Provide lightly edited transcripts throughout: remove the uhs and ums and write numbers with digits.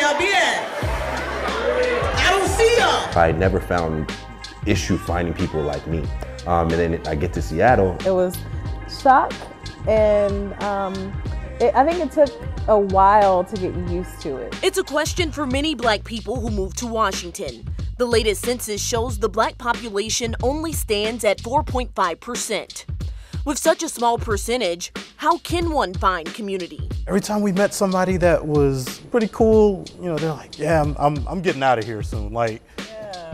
y'all be at? I don't see y'all. I never found issue finding people like me. And then I get to Seattle. It was shock, and I think it took a while to get used to it. It's a question for many Black people who moved to Washington. The latest census shows the Black population only stands at 4.5%. With such a small percentage, how can one find community? Every time we met somebody that was pretty cool, you know, they're like, yeah, I'm getting out of here soon. Like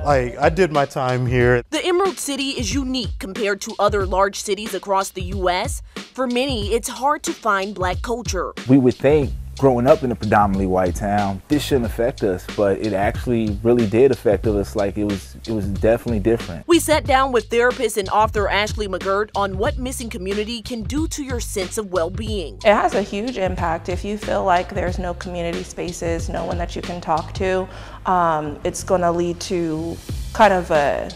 I did my time here. The Emerald City is unique compared to other large cities across the U.S. For many, it's hard to find Black culture. We would think, growing up in a predominantly white town, this shouldn't affect us, but it actually really did affect us. Like it was definitely different. We sat down with therapist and author Ashley McGirt on what missing community can do to your sense of well-being. It has a huge impact. If you feel like there's no community spaces, no one that you can talk to, it's going to lead to kind of a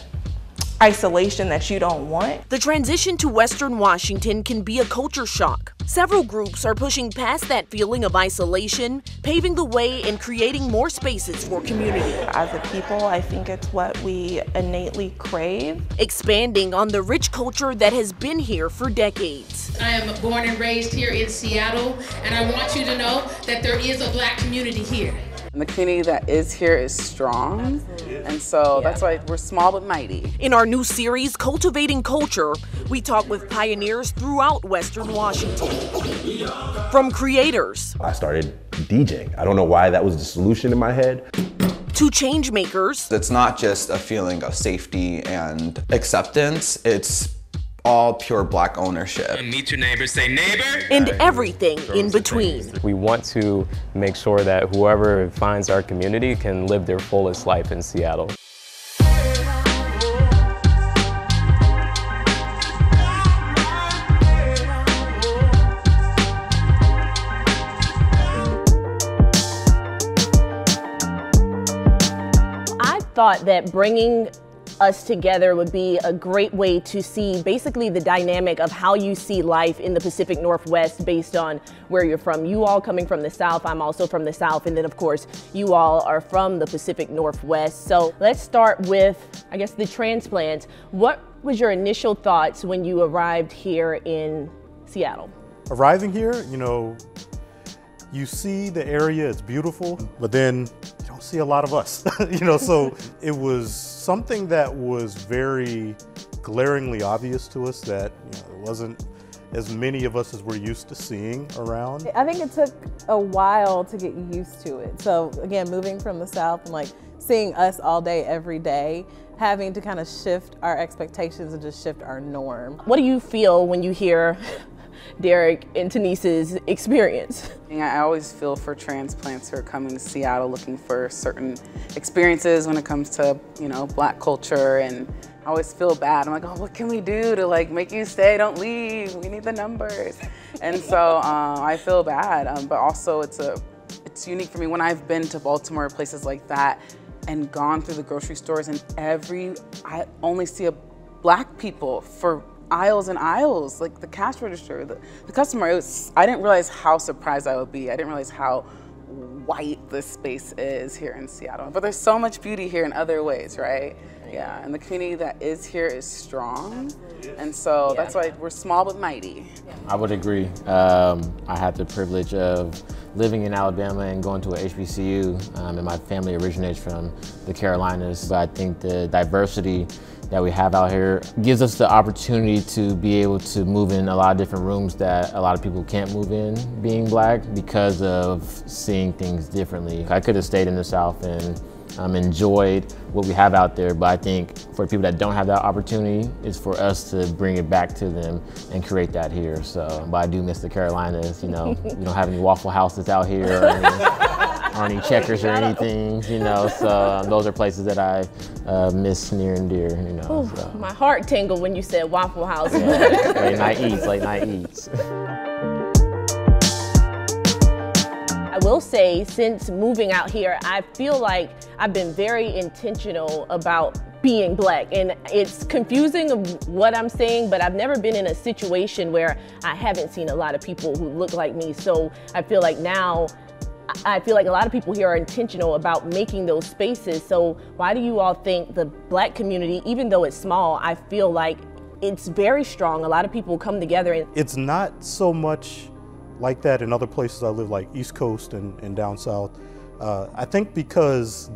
isolation that you don't want. The transition to Western Washington can be a culture shock. Several groups are pushing past that feeling of isolation, paving the way and creating more spaces for community. As a people, I think it's what we innately crave. Expanding on the rich culture that has been here for decades. I am born and raised here in Seattle, and I want you to know that there is a Black community here. And the community that is here is strong, and so that's why we're small but mighty. In our new series, Cultivating Culture, we talk with pioneers throughout Western Washington. From creators. I started DJing. I don't know why that was the solution in my head. To change makers. It's not just a feeling of safety and acceptance, it's all pure Black ownership. Meet your neighbor, say neighbor. And everything in between. We want to make sure that whoever finds our community can live their fullest life in Seattle. I thought that bringing us together would be a great way to see basically the dynamic of how you see life in the Pacific Northwest based on where you're from. You all coming from the South, I'm also from the South, and then of course you all are from the Pacific Northwest. So let's start with, I guess, the transplant. What was your initial thoughts when you arrived here in Seattle? Arriving here, you know, you see the area, it's beautiful, but then you don't see a lot of us, you know, so it was something that was very glaringly obvious to us that, you know, there wasn't as many of us as we're used to seeing around. I think it took a while to get used to it. So again, moving from the South and like seeing us all day, every day, having to kind of shift our expectations and just shift our norm. What do you feel when you hear Derek and Tanice's experience? I always feel for transplants who are coming to Seattle looking for certain experiences when it comes to, you know, Black culture, and I always feel bad. I'm like, oh, what can we do to like make you stay, don't leave, we need the numbers. And so I feel bad, but also it's unique for me when I've been to Baltimore, places like that, and gone through the grocery stores, and I only see Black people for aisles and aisles, like the cash register, the customer. I didn't realize how surprised I would be. I didn't realize how white this space is here in Seattle. But there's so much beauty here in other ways, right? Yeah, and the community that is here is strong. And so that's why we're small but mighty. I would agree. I had the privilege of living in Alabama and going to a HBCU, and my family originates from the Carolinas. But I think the diversity that we have out here gives us the opportunity to be able to move in a lot of different rooms that a lot of people can't move in being Black because of seeing things differently. I could have stayed in the South and enjoyed what we have out there, but I think for people that don't have that opportunity, it's for us to bring it back to them and create that here. So, but I do miss the Carolinas, you know. We don't have any Waffle Houses out here or any Checkers or anything, you know, so those are places that I miss near and dear, you know. Ooh, so. My heart tingled when you said Waffle House. Yeah, late night eats. I will say, since moving out here, I feel like I've been very intentional about being Black, and it's confusing of what I'm saying, but I've never been in a situation where I haven't seen a lot of people who look like me. So I feel like now I feel like a lot of people here are intentional about making those spaces. So why do you all think the Black community, even though it's small, I feel like it's very strong. A lot of people come together. And it's not so much like that in other places I live, like East Coast and down south. I think because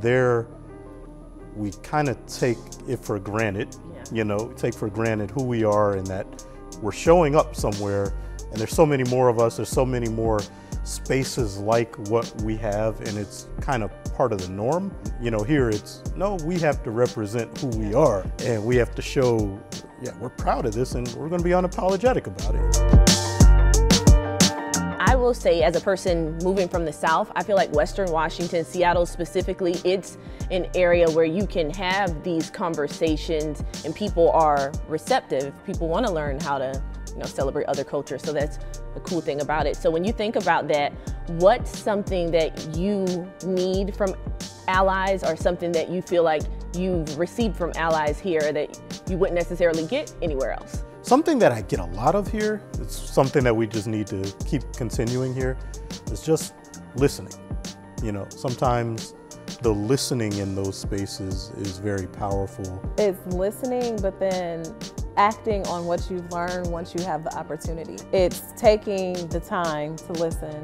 we kind of take it for granted, you know, take for granted who we are and that we're showing up somewhere, and there's so many more of us, there's so many more spaces like what we have, and it's kind of part of the norm. You know, here it's, no, we have to represent who we are, and we have to show, yeah, we're proud of this, and we're gonna be unapologetic about it. I will say, as a person moving from the South, I feel like Western Washington, Seattle specifically, it's an area where you can have these conversations and people are receptive. People want to learn how to, you know, celebrate other cultures. So that's the cool thing about it. So when you think about that, what's something that you need from allies or something that you feel like you've received from allies here that you wouldn't necessarily get anywhere else? Something that I get a lot of here, it's something that we just need to keep continuing here, is just listening. You know, sometimes the listening in those spaces is very powerful. It's listening, but then acting on what you've learned once you have the opportunity. It's taking the time to listen,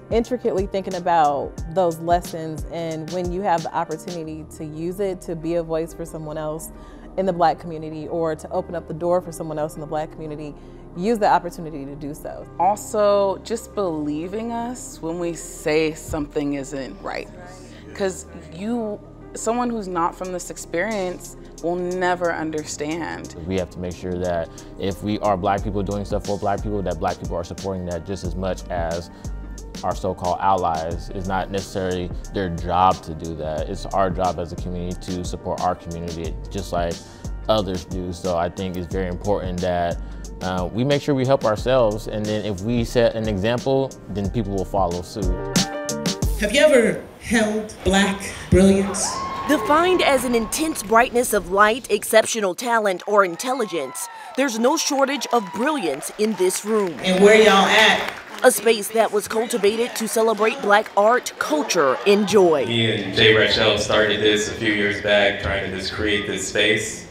intricately thinking about those lessons, and when you have the opportunity to use it to be a voice for someone else in the Black community or to open up the door for someone else in the Black community, use the opportunity to do so. Also, just believing us when we say something isn't right. Because someone who's not from this experience will never understand. We have to make sure that if we are Black people doing stuff for Black people, that Black people are supporting that just as much as our so-called allies. It's not necessarily their job to do that. It's our job as a community to support our community just like others do. So I think it's very important that we make sure we help ourselves, and then if we set an example, then people will follow suit. Have you ever held Black brilliance? Defined as an intense brightness of light, exceptional talent, or intelligence, there's no shortage of brilliance in this room. And where y'all at? A space that was cultivated to celebrate Black art, culture, and joy. Me and Jay Rachel started this a few years back, trying to just create this space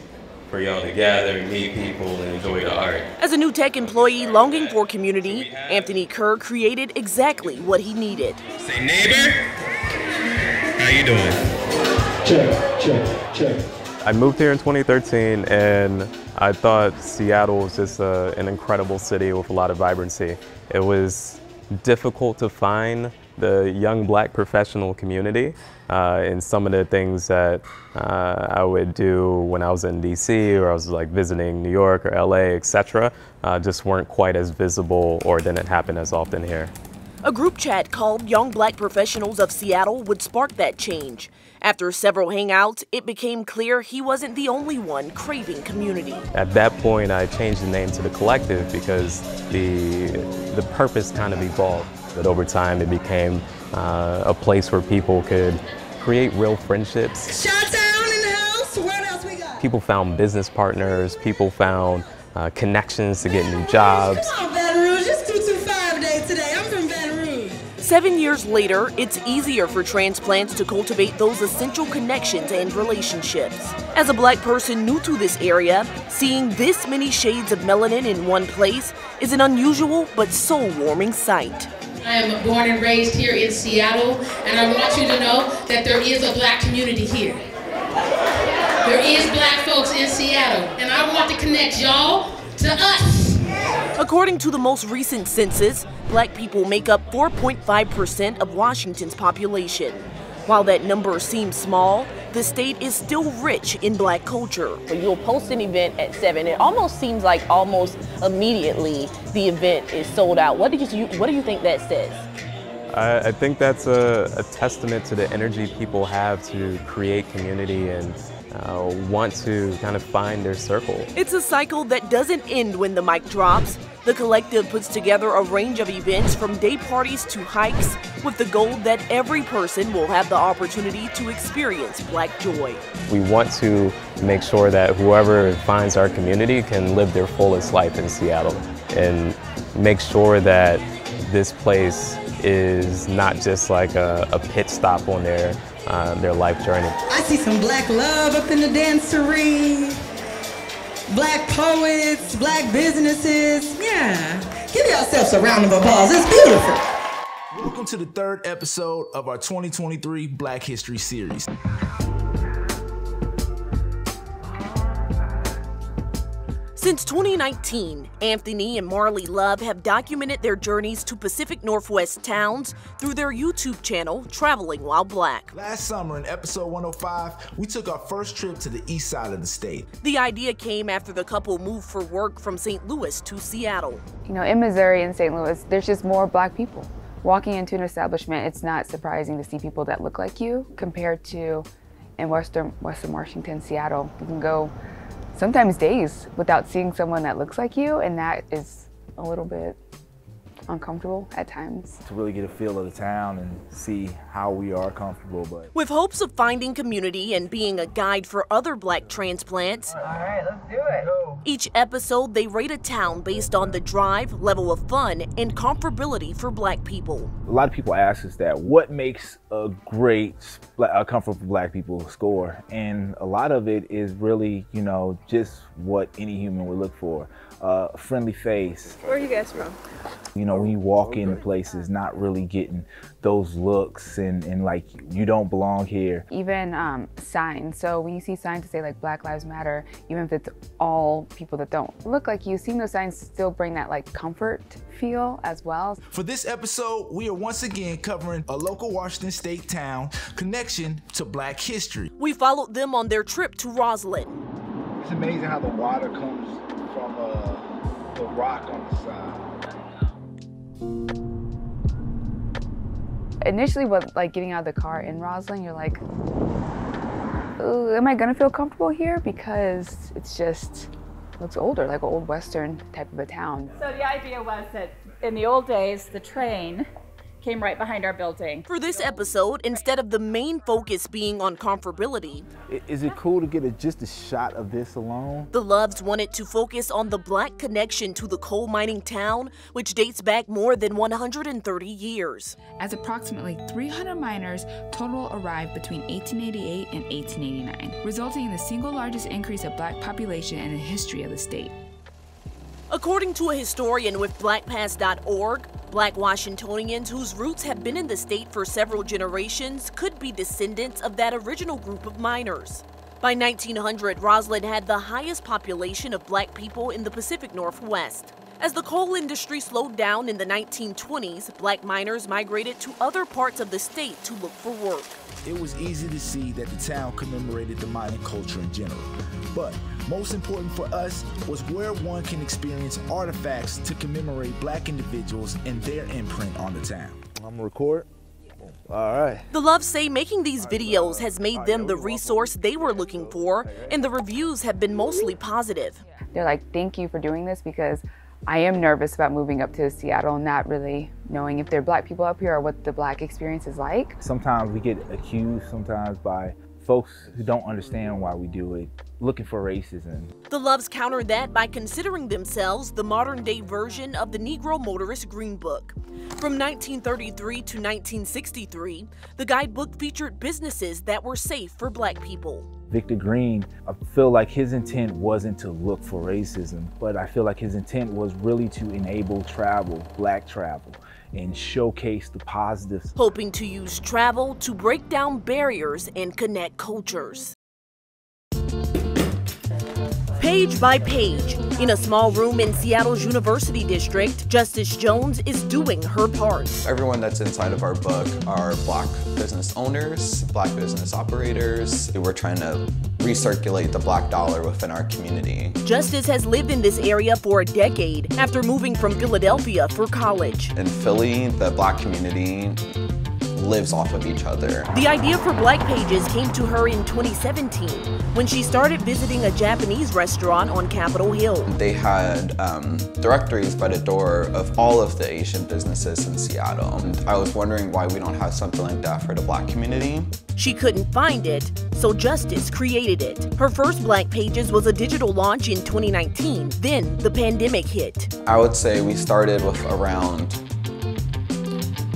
for y'all to gather, meet people, and enjoy the art. As a new tech employee longing for community, Anthony Kerr created exactly what he needed. Say, neighbor, how you doing? Check, check, check. I moved here in 2013, and I thought Seattle was just an incredible city with a lot of vibrancy. It was difficult to find the young Black professional community, and some of the things that I would do when I was in DC or I was like visiting New York or LA, etc., just weren't quite as visible or didn't happen as often here. A group chat called Young Black Professionals of Seattle would spark that change. After several hangouts, it became clear he wasn't the only one craving community. At that point, I changed the name to The Collective because the purpose kind of evolved. But over time, it became a place where people could create real friendships. Chi-Town in the house. What else we got? People found business partners. People found connections to get new jobs. Come on, Baton Rouge. It's 225 day today. I'm from Baton Rouge. 7 years later, it's easier for transplants to cultivate those essential connections and relationships. As a Black person new to this area, seeing this many shades of melanin in one place is an unusual but soul-warming sight. I am born and raised here in Seattle, and I want you to know that there is a Black community here. There is Black folks in Seattle, and I want to connect y'all to us. According to the most recent census, Black people make up 4.5% of Washington's population. While that number seems small, the state is still rich in Black culture. When you'll post an event at 7, it almost seems like almost immediately the event is sold out. What do you think that says? I think that's a testament to the energy people have to create community and want to kind of find their circle. It's a cycle that doesn't end when the mic drops. The Collective puts together a range of events from day parties to hikes with the goal that every person will have the opportunity to experience Black joy. We want to make sure that whoever finds our community can live their fullest life in Seattle and make sure that this place is not just like a pit stop on their life journey. I see some black love up in the dancery, black poets, black businesses. Yeah, give yourselves a round of applause. It's beautiful. Welcome to the third episode of our 2023 Black History Series. Since 2019, Anthony and Marley Love have documented their journeys to Pacific Northwest towns through their YouTube channel, Traveling While Black. Last summer in episode 105, we took our first trip to the east side of the state. The idea came after the couple moved for work from St. Louis to Seattle. You know, in Missouri and St. Louis, there's just more black people. Walking into an establishment, it's not surprising to see people that look like you compared to in Western Washington, Seattle. You can go sometimes days without seeing someone that looks like you, and that is a little bit uncomfortable at times. To really get a feel of the town and see how we are comfortable. But with hopes of finding community and being a guide for other black transplants, all right, let's do it. Each episode they rate a town based on the drive, level of fun, and comfortability for black people. A lot of people ask us that, what makes a great, comfortable black people score? And a lot of it is really, you know, just what any human would look for. A friendly face. Where are you guys from? You know, when you walk into places, not really getting those looks and like, you don't belong here. Even signs. So when you see signs that say like Black Lives Matter, even if it's all people that don't look like you, seeing those signs still bring that like comfort feel as well. For this episode, we are once again covering a local Washington State town connection to black history. We followed them on their trip to Roslyn. It's amazing how the water comes from the rock on the side. Initially, getting out of the car in Roslyn, you're like, ooh, am I gonna feel comfortable here? Because it's just looks older, like an old Western type of a town. So the idea was that in the old days, the train came right behind our building. For this episode, instead of the main focus being on comfortability, is it cool to get just a shot of this alone? The Loves wanted to focus on the black connection to the coal mining town, which dates back more than 130 years. As approximately 300 miners total arrived between 1888 and 1889, resulting in the single largest increase of black population in the history of the state. According to a historian with blackpast.org, black Washingtonians whose roots have been in the state for several generations could be descendants of that original group of miners. By 1900, Roslyn had the highest population of black people in the Pacific Northwest. As the coal industry slowed down in the 1920s, black miners migrated to other parts of the state to look for work. It was easy to see that the town commemorated the mining culture in general. But most important for us was where one can experience artifacts to commemorate black individuals and their imprint on the town. I'm gonna record. All right. The Loves say making these videos has made them the resource they were looking for, and the reviews have been mostly positive. They're like, thank you for doing this, because I am nervous about moving up to Seattle and not really knowing if there are black people up here or what the black experience is like. Sometimes we get accused by folks who don't understand why we do it, looking for racism. The Loves counter that by considering themselves the modern-day version of the Negro Motorist Green Book. From 1933 to 1963, the guidebook featured businesses that were safe for black people. Victor Green, I feel like his intent wasn't to look for racism, but I feel like his intent was really to enable travel, black travel, and showcase the positives. Hoping to use travel to break down barriers and connect cultures. Page by page, in a small room in Seattle's University District, Justice Jones is doing her part. Everyone that's inside of our book are black business owners, black business operators. We're trying to recirculate the black dollar within our community. Justice has lived in this area for a decade after moving from Philadelphia for college. In Philly, the black community lives off of each other. The idea for Black Pages came to her in 2017 when she started visiting a Japanese restaurant on Capitol Hill. They had directories by the door of all of the Asian businesses in Seattle. And I was wondering why we don't have something like that for the black community. She couldn't find it, so Justice created it. Her first Black Pages was a digital launch in 2019. Then the pandemic hit. I would say we started with around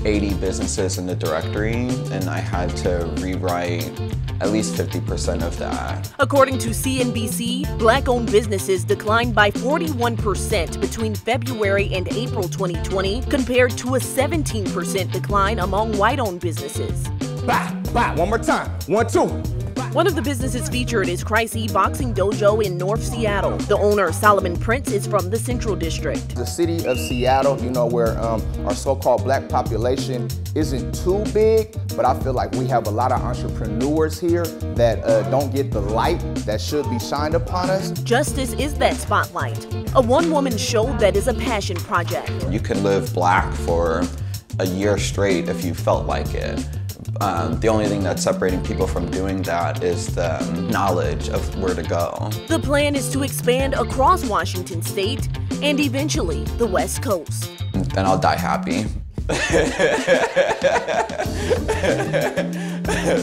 80 businesses in the directory, and I had to rewrite at least 50% of that. According to CNBC, Black-owned businesses declined by 41% between February and April 2020, compared to a 17% decline among white-owned businesses. One more time. 1, 2. One of the businesses featured is Chrissy Boxing Dojo in North Seattle. The owner, Solomon Prince, is from the Central District. The city of Seattle, you know, where our so-called black population isn't too big, but I feel like we have a lot of entrepreneurs here that don't get the light that should be shined upon us. Justice is that spotlight, a one-woman show that is a passion project. You can live black for a year straight if you felt like it. The only thing that's separating people from doing that is the knowledge of where to go. The plan is to expand across Washington state and eventually the West Coast. Then I'll die happy.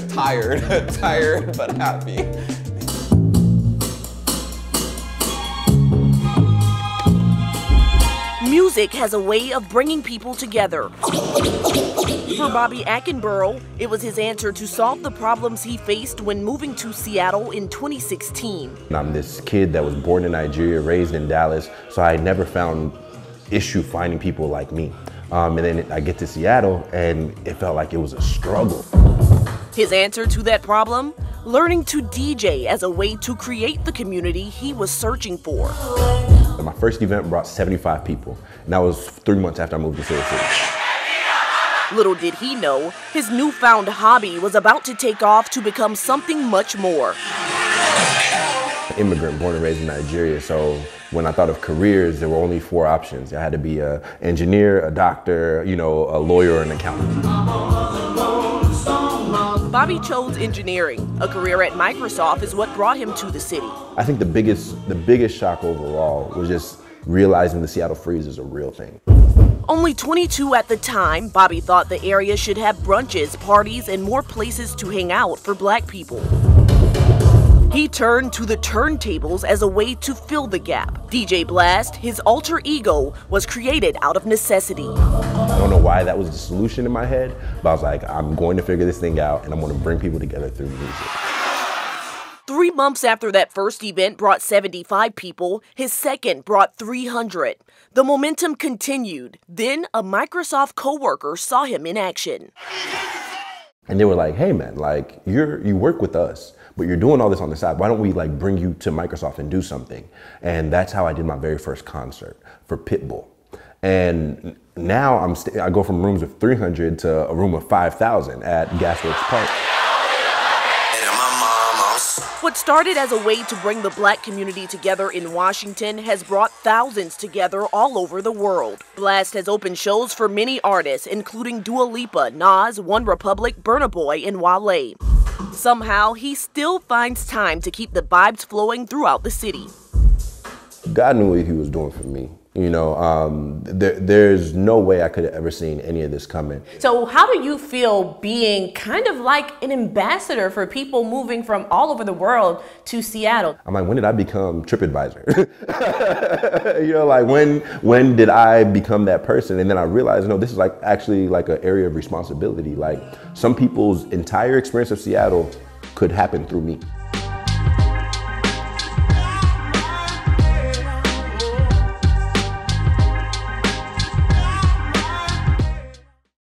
Tired, but happy. Music has a way of bringing people together. For Bobby Attenborough, it was his answer to solve the problems he faced when moving to Seattle in 2016. I'm this kid that was born in Nigeria, raised in Dallas, so I never found issue finding people like me. And then I get to Seattle and it felt like it was a struggle. His answer to that problem? Learning to DJ as a way to create the community he was searching for. My first event brought 75 people, and that was 3 months after I moved to Silver City. Little did he know, his newfound hobby was about to take off to become something much more. An immigrant born and raised in Nigeria, so when I thought of careers, there were only 4 options. I had to be an engineer, a doctor, you know, a lawyer, or an accountant. Bobby chose engineering. A career at Microsoft is what brought him to the city. I think the biggest shock overall was just realizing the Seattle freeze is a real thing. Only 22 at the time, Bobby thought the area should have brunches, parties, and more places to hang out for black people. He turned to the turntables as a way to fill the gap. DJ Blast, his alter ego, was created out of necessity. I don't know why that was the solution in my head, but I was like, I'm going to figure this thing out and I'm going to bring people together through music. 3 months after that first event brought 75 people, his second brought 300. The momentum continued. Then a Microsoft coworker saw him in action. And they were like, hey man, like you work with us, but you're doing all this on the side. Why don't we like bring you to Microsoft and do something? And that's how I did my very first concert for Pitbull. And now I go from rooms of 300 to a room of 5,000 at Gasworks Park. What started as a way to bring the black community together in Washington has brought thousands together all over the world. Blast has opened shows for many artists, including Dua Lipa, Nas, One Republic, Burna Boy, and Wale. Somehow, he still finds time to keep the vibes flowing throughout the city. God knew what he was doing for me. You know, there's no way I could have ever seen any of this coming. So how do you feel being kind of like an ambassador for people moving from all over the world to Seattle? I'm like, when did I become TripAdvisor? You know, like when did I become that person? And then I realized, no, this is like actually like an area of responsibility. Like some people's entire experience of Seattle could happen through me.